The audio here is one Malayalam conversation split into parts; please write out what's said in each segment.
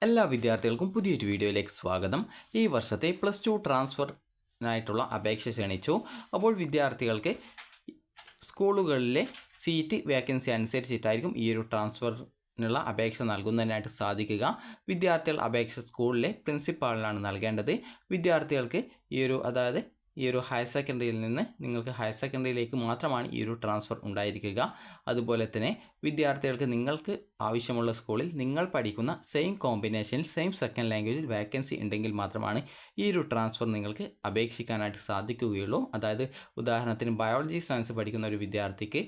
എല്ലാ വിദ്യാർത്ഥികൾക്കും പുതിയൊരു വീഡിയോയിലേക്ക് സ്വാഗതം. ഈ വർഷത്തെ +2 ട്രാൻസ്ഫറിനായിട്ടുള്ള അപേക്ഷ ക്ഷണിച്ചു. അപ്പോൾ വിദ്യാർത്ഥികൾക്ക് സ്കൂളുകളിലെ സീറ്റ് വേക്കൻസി അനുസരിച്ചിട്ടായിരിക്കും ഈ ഒരു ട്രാൻസ്ഫറിനുള്ള അപേക്ഷ നൽകുന്നതിനായിട്ട് സാധിക്കുക. വിദ്യാർത്ഥികൾ അപേക്ഷ സ്കൂളിലെ പ്രിൻസിപ്പാളിനാണ് നൽകേണ്ടത്. വിദ്യാർത്ഥികൾക്ക് ഈ ഒരു ഹയർ സെക്കൻഡറിയിൽ നിന്ന് നിങ്ങൾക്ക് ഹയർ സെക്കൻഡറിയിലേക്ക് മാത്രമാണ് ഈ ഒരു ട്രാൻസ്ഫർ ഉണ്ടായിരിക്കുക. അതുപോലെ തന്നെ വിദ്യാർത്ഥികൾക്ക് നിങ്ങൾക്ക് ആവശ്യമുള്ള സ്കൂളിൽ നിങ്ങൾ പഠിക്കുന്ന സെയിം കോമ്പിനേഷനിൽ സെയിം സെക്കൻഡ് ലാംഗ്വേജിൽ വേക്കൻസി ഉണ്ടെങ്കിൽ മാത്രമാണ് ഈ ഒരു ട്രാൻസ്ഫർ നിങ്ങൾക്ക് അപേക്ഷിക്കാനായിട്ട് സാധിക്കുകയുള്ളൂ. അതായത് ഉദാഹരണത്തിന് ബയോളജി സയൻസ് പഠിക്കുന്ന ഒരു വിദ്യാർത്ഥിക്ക്,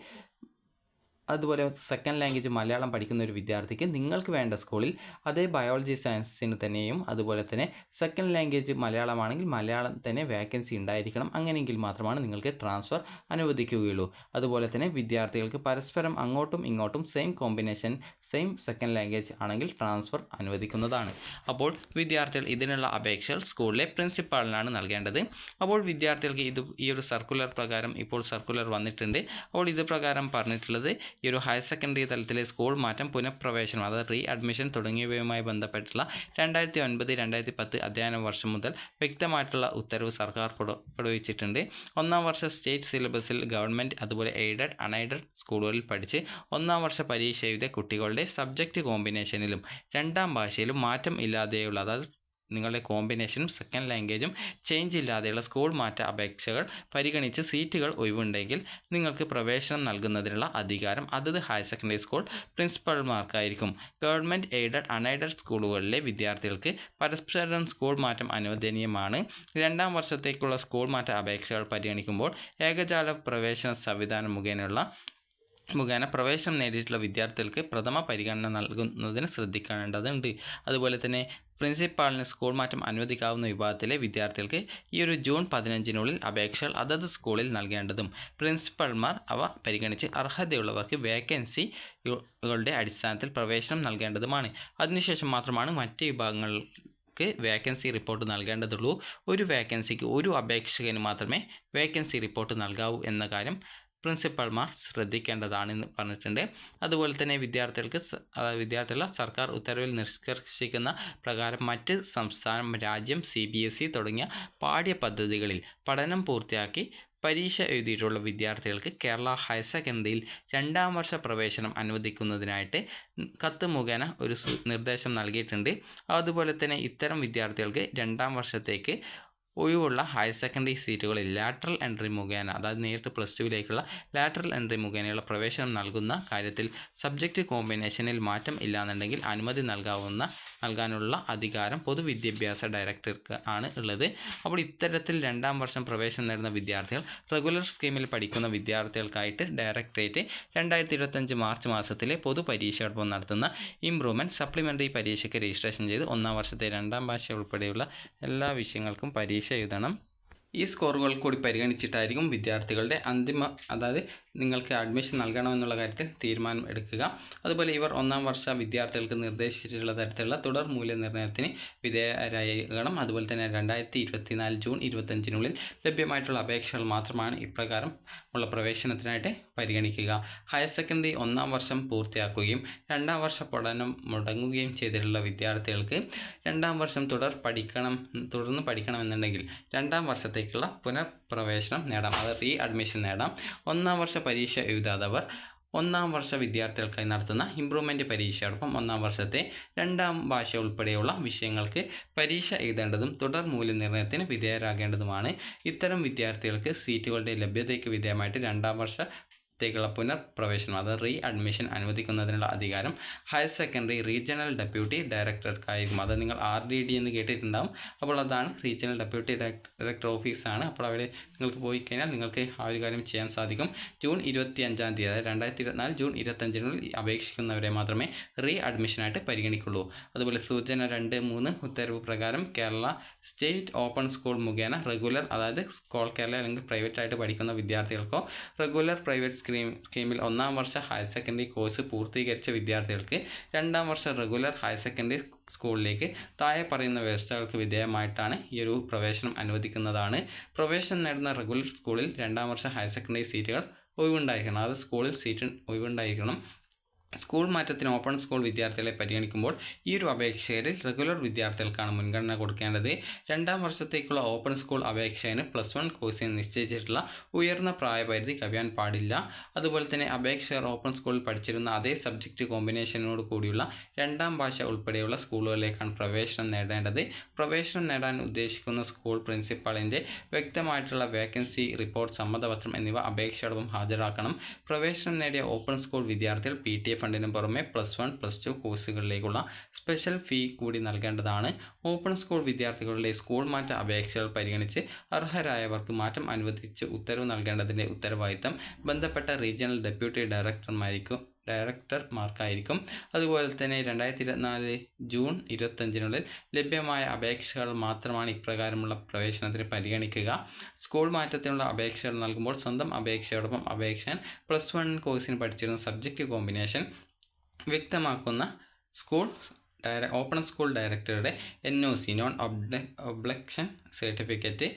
അതുപോലെ സെക്കൻഡ് ലാംഗ്വേജ് മലയാളം പഠിക്കുന്ന ഒരു വിദ്യാർത്ഥിക്ക് നിങ്ങൾക്ക് വേണ്ട സ്കൂളിൽ അതേ ബയോളജി സയൻസിന് തന്നെയും അതുപോലെ തന്നെ സെക്കൻഡ് ലാംഗ്വേജ് മലയാളമാണെങ്കിൽ മലയാളം തന്നെ വേക്കൻസി ഉണ്ടായിരിക്കണം. അങ്ങനെയെങ്കിൽ മാത്രമാണ് നിങ്ങൾക്ക് ട്രാൻസ്ഫർ അനുവദിക്കുകയുള്ളൂ. അതുപോലെ തന്നെ വിദ്യാർത്ഥികൾക്ക് പരസ്പരം അങ്ങോട്ടും ഇങ്ങോട്ടും same combination same second language ആണെങ്കിൽ ട്രാൻസ്ഫർ അനുവദിക്കുന്നതാണ്. അപ്പോൾ വിദ്യാർത്ഥികൾ ഇതിനുള്ള അപേക്ഷകൾ സ്കൂളിലെ പ്രിൻസിപ്പാളിനാണ് നൽകേണ്ടത്. അപ്പോൾ വിദ്യാർത്ഥികൾക്ക് ഈ ഒരു സർക്കുലർ പ്രകാരം ഇപ്പോൾ സർക്കുലർ വന്നിട്ടുണ്ട്. അപ്പോൾ ഇത് പ്രകാരം പറഞ്ഞിട്ടുള്ളത് ഈ ഒരു ഹയർ സെക്കൻഡറി തലത്തിലെ സ്കൂൾ മാറ്റം, പുനഃപ്രവേശനം, അതായത് റീ അഡ്മിഷൻ തുടങ്ങിയവയുമായി ബന്ധപ്പെട്ടുള്ള 2009-2010 അധ്യയന വർഷം മുതൽ വ്യക്തമായിട്ടുള്ള ഉത്തരവ് സർക്കാർ പുറപ്പെടുവിച്ചിട്ടുണ്ട്. ഒന്നാം വർഷ സ്റ്റേറ്റ് സിലബസിൽ ഗവൺമെൻറ് അതുപോലെ എയ്ഡഡ് അൺഎയ്ഡഡ് സ്കൂളുകളിൽ പഠിച്ച് ഒന്നാം വർഷ പരീക്ഷ എഴുതിയ കുട്ടികളുടെ സബ്ജക്റ്റ് കോമ്പിനേഷനിലും രണ്ടാം ഭാഷയിലും മാറ്റം ഇല്ലാതെയുള്ള, അതായത് നിങ്ങളുടെ കോമ്പിനേഷനും സെക്കൻഡ് ലാംഗ്വേജും ചേഞ്ച് ഇല്ലാതെയുള്ള സ്കൂൾ മാറ്റ അപേക്ഷകൾ പരിഗണിച്ച് സീറ്റുകൾ ഒഴിവുണ്ടെങ്കിൽ നിങ്ങൾക്ക് പ്രവേശനം നൽകുന്നതിനുള്ള അധികാരം അതത് ഹയർ സെക്കൻഡറി സ്കൂൾ പ്രിൻസിപ്പൽമാർക്കായിരിക്കും. ഗവൺമെൻറ് എയ്ഡഡ് അൺഎയ്ഡഡ് സ്കൂളുകളിലെ വിദ്യാർത്ഥികൾക്ക് പരസ്പരം സ്കൂൾ മാറ്റം അനുവദനീയമാണ്. രണ്ടാം വർഷത്തേക്കുള്ള സ്കൂൾ മാറ്റ അപേക്ഷകൾ പരിഗണിക്കുമ്പോൾ ഏകജാല പ്രവേശന സംവിധാനം മുഖേന പ്രവേശനം നേടിയിട്ടുള്ള വിദ്യാർത്ഥികൾക്ക് പ്രഥമ പരിഗണന നൽകുന്നതിന് ശ്രദ്ധിക്കേണ്ടതുണ്ട്. അതുപോലെ തന്നെ പ്രിൻസിപ്പാളിന് സ്കൂൾ മാറ്റം അനുവദിക്കാവുന്ന വിഭാഗത്തിലെ വിദ്യാർത്ഥികൾക്ക് ഈ ഒരു ജൂൺ 15-നുള്ളിൽ അപേക്ഷകൾ അതത് സ്കൂളിൽ നൽകേണ്ടതും പ്രിൻസിപ്പൽമാർ അവ പരിഗണിച്ച് അർഹതയുള്ളവർക്ക് വേക്കൻസികളുടെ അടിസ്ഥാനത്തിൽ പ്രവേശനം നൽകേണ്ടതുമാണ്. അതിനുശേഷം മാത്രമാണ് മറ്റ് വിഭാഗങ്ങൾക്ക് വേക്കൻസി റിപ്പോർട്ട് നൽകേണ്ടതുള്ളൂ. ഒരു വേക്കൻസിക്ക് ഒരു അപേക്ഷകന് മാത്രമേ വേക്കൻസി റിപ്പോർട്ട് നൽകാവൂ എന്ന കാര്യം പ്രിൻസിപ്പൽമാർ ശ്രദ്ധിക്കേണ്ടതാണെന്ന് പറഞ്ഞിട്ടുണ്ട്. അതുപോലെ തന്നെ വിദ്യാർത്ഥികളെ സർക്കാർ ഉത്തരവിൽ നിഷ്കർഷിക്കുന്ന പ്രകാരം മറ്റ് സംസ്ഥാനം, രാജ്യം, CBSE തുടങ്ങിയ പാഠ്യപദ്ധതികളിൽ പഠനം പൂർത്തിയാക്കി പരീക്ഷ എഴുതിയിട്ടുള്ള വിദ്യാർത്ഥികൾക്ക് കേരള ഹയർ സെക്കൻഡറിയിൽ രണ്ടാം വർഷ പ്രവേശനം അനുവദിക്കുന്നതിനായിട്ട് കത്ത് മുഖേന ഒരു നിർദ്ദേശം നൽകിയിട്ടുണ്ട്. അതുപോലെ തന്നെ ഇത്തരം വിദ്യാർത്ഥികൾക്ക് രണ്ടാം വർഷത്തേക്ക് ഒഴിവുള്ള ഹയർ സെക്കൻഡറി സീറ്റുകളിൽ ലാറ്ററൽ എൻട്രി മുഖേന, അതായത് നേരിട്ട് +2ലേക്കുള്ള ലാറ്ററൽ എൻട്രി മുഖേനയുള്ള പ്രവേശനം നൽകുന്ന കാര്യത്തിൽ സബ്ജക്റ്റ് കോമ്പിനേഷനിൽ മാറ്റം ഇല്ലാന്നുണ്ടെങ്കിൽ അനുമതി നൽകാനുള്ള അധികാരം പൊതുവിദ്യാഭ്യാസ ഡയറക്ടർക്ക് ആണ് ഉള്ളത്. അപ്പോൾ ഇത്തരത്തിൽ രണ്ടാം വർഷം പ്രവേശനം നേടുന്ന വിദ്യാർത്ഥികൾ റെഗുലർ സ്കീമിൽ പഠിക്കുന്ന വിദ്യാർത്ഥികൾക്കായിട്ട് ഡയറക്ടറേറ്റ് 2025 മാർച്ച് മാസത്തിലെ പൊതുപരീക്ഷയോടൊപ്പം നടത്തുന്ന ഇംപ്രൂവ്മെൻറ്റ് സപ്ലിമെൻ്ററി പരീക്ഷയ്ക്ക് രജിസ്ട്രേഷൻ ചെയ്ത് ഒന്നാം വർഷത്തെ രണ്ടാം ഭാഷ ഉൾപ്പെടെയുള്ള എല്ലാ വിഷയങ്ങൾക്കും പരീക്ഷ എഴുതണം. ഈ സ്കോറുകൾ കൂടി പരിഗണിച്ചിട്ടായിരിക്കും വിദ്യാർത്ഥികളുടെ അതായത് നിങ്ങൾക്ക് അഡ്മിഷൻ നൽകണമെന്നുള്ള കാര്യത്തിൽ തീരുമാനം എടുക്കുക. അതുപോലെ ഇവർ ഒന്നാം വർഷ വിദ്യാർത്ഥികൾക്ക് നിർദ്ദേശിച്ചിട്ടുള്ള തരത്തിലുള്ള തുടർ മൂല്യനിർണ്ണയത്തിന് വിധേയരാകണം. അതുപോലെ തന്നെ 2024 ജൂൺ 25-നുള്ളിൽ ലഭ്യമായിട്ടുള്ള അപേക്ഷകൾ മാത്രമാണ് ഇപ്രകാരം ഉള്ള പ്രവേശനത്തിനായിട്ട് പരിഗണിക്കുക. ഹയർ സെക്കൻഡറി ഒന്നാം വർഷം പൂർത്തിയാക്കുകയും രണ്ടാം വർഷ പഠനം മുടങ്ങുകയും ചെയ്തിട്ടുള്ള വിദ്യാർത്ഥികൾക്ക് രണ്ടാം വർഷം തുടർന്ന് പഠിക്കണമെന്നുണ്ടെങ്കിൽ രണ്ടാം വർഷത്തേക്കുള്ള പുനഃപ്രവേശനം നേടാം, അത് റീ അഡ്മിഷൻ നേടാം. ഒന്നാം വർഷ പരീക്ഷ എഴുതാത്തവർ ഒന്നാം വർഷ വിദ്യാർത്ഥികൾക്കായി നടത്തുന്ന ഇംപ്രൂവ്മെൻറ്റ് പരീക്ഷയോടൊപ്പം ഒന്നാം വർഷത്തെ രണ്ടാം ഭാഷ ഉൾപ്പെടെയുള്ള വിഷയങ്ങൾക്ക് പരീക്ഷ എഴുതേണ്ടതും തുടർ മൂല്യനിർണ്ണയത്തിന് വിധേയരാകേണ്ടതുമാണ്. ഇത്തരം വിദ്യാർത്ഥികൾക്ക് സീറ്റുകളുടെ ലഭ്യതയ്ക്ക് വിധേയമായിട്ട് രണ്ടാം വർഷത്തേക്കുള്ള പുനഃപ്രവേശനം, അത് റീ അഡ്മിഷൻ അനുവദിക്കുന്നതിനുള്ള അധികാരം ഹയർ സെക്കൻഡറി റീജിയണൽ ഡെപ്യൂട്ടി ഡയറക്ടർക്കായിരിക്കും. അത് നിങ്ങൾ RDD എന്ന് കേട്ടിട്ടുണ്ടാകും. അപ്പോൾ അതാണ് റീജിയണൽ ഡെപ്യൂട്ടി ഡയറക്ടർ ഓഫീസാണ്. അപ്പോൾ അവിടെ നിങ്ങൾക്ക് പോയി കഴിഞ്ഞാൽ നിങ്ങൾക്ക് ആ ഒരു കാര്യം ചെയ്യാൻ സാധിക്കും. ജൂൺ 25-ാം തീയതി, അതായത് 2024 ജൂൺ 25-നുള്ളിൽ അപേക്ഷിക്കുന്നവരെ മാത്രമേ റീ അഡ്മിഷനായിട്ട് പരിഗണിക്കുള്ളൂ. അതുപോലെ സൂചന 2-3 ഉത്തരവ് പ്രകാരം കേരള സ്റ്റേറ്റ് ഓപ്പൺ സ്കൂൾ മുഖേന റെഗുലർ, അതായത് സ്കോൾ കേരള അല്ലെങ്കിൽ പ്രൈവറ്റ് ആയിട്ട് പഠിക്കുന്ന വിദ്യാർത്ഥികൾക്കോ റെഗുലർ പ്രൈവറ്റ് സ്കീമിൽ ഒന്നാം വർഷ ഹയർ സെക്കൻഡറി കോഴ്സ് പൂർത്തീകരിച്ച വിദ്യാർത്ഥികൾക്ക് രണ്ടാം വർഷ റെഗുലർ ഹയർ സെക്കൻഡറി സ്കൂളിലേക്ക് താഴെ പറയുന്ന വ്യവസ്ഥകൾക്ക് വിധേയമായിട്ടാണ് ഈ ഒരു പ്രവേശനം അനുവദിക്കുന്നതാണ്. പ്രവേശനം നേടുന്ന റെഗുലർ സ്കൂളിൽ രണ്ടാം വർഷ ഹയർ സെക്കൻഡറി സീറ്റുകൾ ഒഴിവുണ്ടായിരിക്കണം, അത് സ്കൂളിൽ സീറ്റ് ഒഴിവുണ്ടായിരിക്കണം. സ്കൂൾ മാറ്റത്തിന് ഓപ്പൺ സ്കൂൾ വിദ്യാർത്ഥികളെ പരിഗണിക്കുമ്പോൾ ഈ ഒരു അപേക്ഷകരിൽ റെഗുലർ വിദ്യാർത്ഥികൾക്കാണ് മുൻഗണന കൊടുക്കേണ്ടത്. രണ്ടാം വർഷത്തേക്കുള്ള ഓപ്പൺ സ്കൂൾ അപേക്ഷകന് +1 കോഴ്സിന് നിശ്ചയിച്ചിട്ടുള്ള ഉയർന്ന പ്രായപരിധി കവിയാൻ പാടില്ല. അതുപോലെ തന്നെ അപേക്ഷകർ ഓപ്പൺ സ്കൂളിൽ പഠിച്ചിരുന്ന അതേ സബ്ജക്റ്റ് കോമ്പിനേഷനോട് കൂടിയുള്ള രണ്ടാം ഭാഷ ഉൾപ്പെടെയുള്ള സ്കൂളുകളിലേക്കാണ് പ്രവേശനം നേടേണ്ടത്. പ്രവേശനം നേടാൻ ഉദ്ദേശിക്കുന്ന സ്കൂൾ പ്രിൻസിപ്പാളിൻ്റെ വ്യക്തമായിട്ടുള്ള വേക്കൻസി റിപ്പോർട്ട്, സമ്മതപത്രം എന്നിവ അപേക്ഷയോടൊപ്പം ഹാജരാക്കണം. പ്രവേശനം നേടിയ ഓപ്പൺ സ്കൂൾ വിദ്യാർത്ഥികൾ PTA ഫണ്ടിന് പുറമെ +1, +2 കോഴ്സുകളിലേക്കുള്ള സ്പെഷ്യൽ ഫീ കൂടി നൽകേണ്ടതാണ്. ഓപ്പൺ സ്കൂൾ വിദ്യാർത്ഥികളുടെ സ്കൂൾ മാറ്റ അപേക്ഷകൾ പരിഗണിച്ച് അർഹരായവർക്ക് മാറ്റം അനുവദിച്ച് ഉത്തരവ് നൽകേണ്ടതിൻ്റെ ഉത്തരവാദിത്തം ബന്ധപ്പെട്ട റീജിയണൽ ഡെപ്യൂട്ടി ഡയറക്ടർമാർക്കായിരിക്കും. അതുപോലെ തന്നെ 2024 ജൂൺ 25 ലഭ്യമായ അപേക്ഷകൾ മാത്രമാണ് ഇപ്രകാരമുള്ള പ്രവേശനത്തിന് പരിഗണിക്കുക. സ്കൂൾ മാറ്റത്തിനുള്ള അപേക്ഷകൾ നൽകുമ്പോൾ സ്വന്തം അപേക്ഷയോടൊപ്പം അപേക്ഷകൻ +1 കോഴ്സിന് പഠിച്ചിരുന്ന സബ്ജക്റ്റ് കോമ്പിനേഷൻ വ്യക്തമാക്കുന്ന ഓപ്പൺ സ്കൂൾ ഡയറക്ടറുടെ NOC നോൺ ഒബ്ജക്ഷൻ സർട്ടിഫിക്കറ്റ്,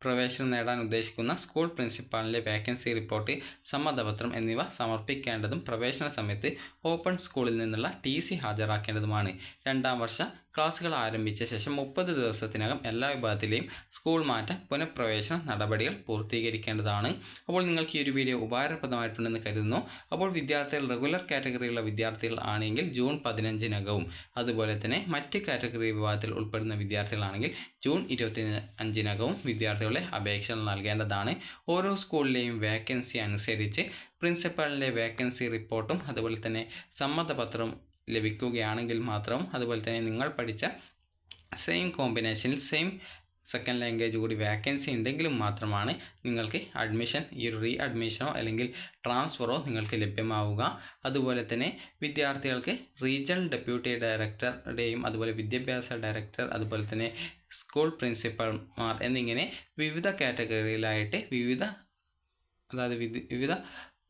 പ്രവേശനം നേടാൻ ഉദ്ദേശിക്കുന്ന സ്കൂൾ പ്രിൻസിപ്പാളിൻ്റെ വേക്കൻസി റിപ്പോർട്ട്, സമ്മതപത്രം എന്നിവ സമർപ്പിക്കേണ്ടതും പ്രവേശന സമയത്ത് ഓപ്പൺ സ്കൂളിൽ നിന്നുള്ള TC ഹാജരാക്കേണ്ടതുമാണ്. രണ്ടാം വർഷ ക്ലാസുകൾ ആരംഭിച്ച ശേഷം 30 ദിവസത്തിനകം എല്ലാ വിഭാഗത്തിലെയും സ്കൂൾ മാറ്റ പുനഃപ്രവേശന നടപടികൾ പൂർത്തീകരിക്കേണ്ടതാണ്. അപ്പോൾ നിങ്ങൾക്ക് ഈ ഒരു വീഡിയോ ഉപകാരപ്രദമായിട്ടുണ്ടെന്ന് കരുതുന്നു. അപ്പോൾ വിദ്യാർത്ഥികൾ റെഗുലർ കാറ്റഗറിയിലുള്ള വിദ്യാർത്ഥികൾ ആണെങ്കിൽ ജൂൺ 15-നകവും, അതുപോലെ തന്നെ മറ്റ് കാറ്റഗറി വിഭാഗത്തിൽ ഉൾപ്പെടുന്ന വിദ്യാർത്ഥികളാണെങ്കിൽ ജൂൺ 25-നകവും വിദ്യാർത്ഥികളുടെ അപേക്ഷകൾ നൽകേണ്ടതാണ്. ഓരോ സ്കൂളിലെയും വേക്കൻസി അനുസരിച്ച് പ്രിൻസിപ്പാളിൻ്റെ വേക്കൻസി റിപ്പോർട്ടും അതുപോലെ തന്നെ സമ്മതപത്രവും ലഭിക്കുകയാണെങ്കിൽ മാത്രം, അതുപോലെ തന്നെ നിങ്ങൾ പഠിച്ച സെയിം കോമ്പിനേഷനിൽ സെയിം സെക്കൻഡ് ലാംഗ്വേജ് കൂടി വേക്കൻസി ഉണ്ടെങ്കിലും മാത്രമാണ് നിങ്ങൾക്ക് അഡ്മിഷൻ, ഈ ഒരു റീ അഡ്മിഷനോ അല്ലെങ്കിൽ ട്രാൻസ്ഫറോ നിങ്ങൾക്ക് ലഭ്യമാവുക. അതുപോലെ തന്നെ വിദ്യാർത്ഥികൾക്ക് റീജിയണൽ ഡെപ്യൂട്ടി ഡയറക്ടറുടെയും അതുപോലെ വിദ്യാഭ്യാസ ഡയറക്ടർ, അതുപോലെ തന്നെ സ്കൂൾ പ്രിൻസിപ്പൽമാർ എന്നിങ്ങനെ വിവിധ കാറ്റഗറിയിലായിട്ട് വിവിധ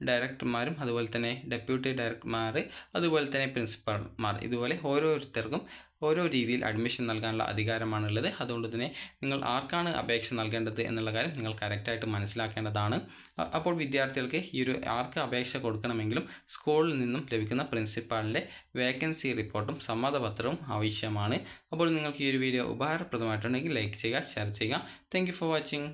ഡയറക്ടർമാരും അതുപോലെ തന്നെ ഡെപ്യൂട്ടി ഡയറക്ടർമാർ, അതുപോലെ തന്നെ പ്രിൻസിപ്പൽമാർ, ഇതുപോലെ ഓരോരുത്തർക്കും ഓരോ രീതിയിൽ അഡ്മിഷൻ നൽകാനുള്ള അധികാരമാണുള്ളത്. അതുകൊണ്ട് തന്നെ നിങ്ങൾ ആർക്കാണ് അപേക്ഷ നൽകേണ്ടത് എന്നുള്ള കാര്യം നിങ്ങൾ കറക്റ്റായിട്ട് മനസ്സിലാക്കേണ്ടതാണ്. അപ്പോൾ വിദ്യാർത്ഥികൾക്ക് ഈ ഒരു ആർക്ക് അപേക്ഷ കൊടുക്കണമെങ്കിലും സ്കൂളിൽ നിന്നും ലഭിക്കുന്ന പ്രിൻസിപ്പാളിൻ്റെ വേക്കൻസി റിപ്പോർട്ടും സമ്മതപത്രവും ആവശ്യമാണ്. അപ്പോൾ നിങ്ങൾക്ക് ഈ ഒരു വീഡിയോ ഉപകാരപ്രദമായിട്ടുണ്ടെങ്കിൽ ലൈക്ക് ചെയ്യുക, ഷെയർ ചെയ്യുക. Thank you for watching.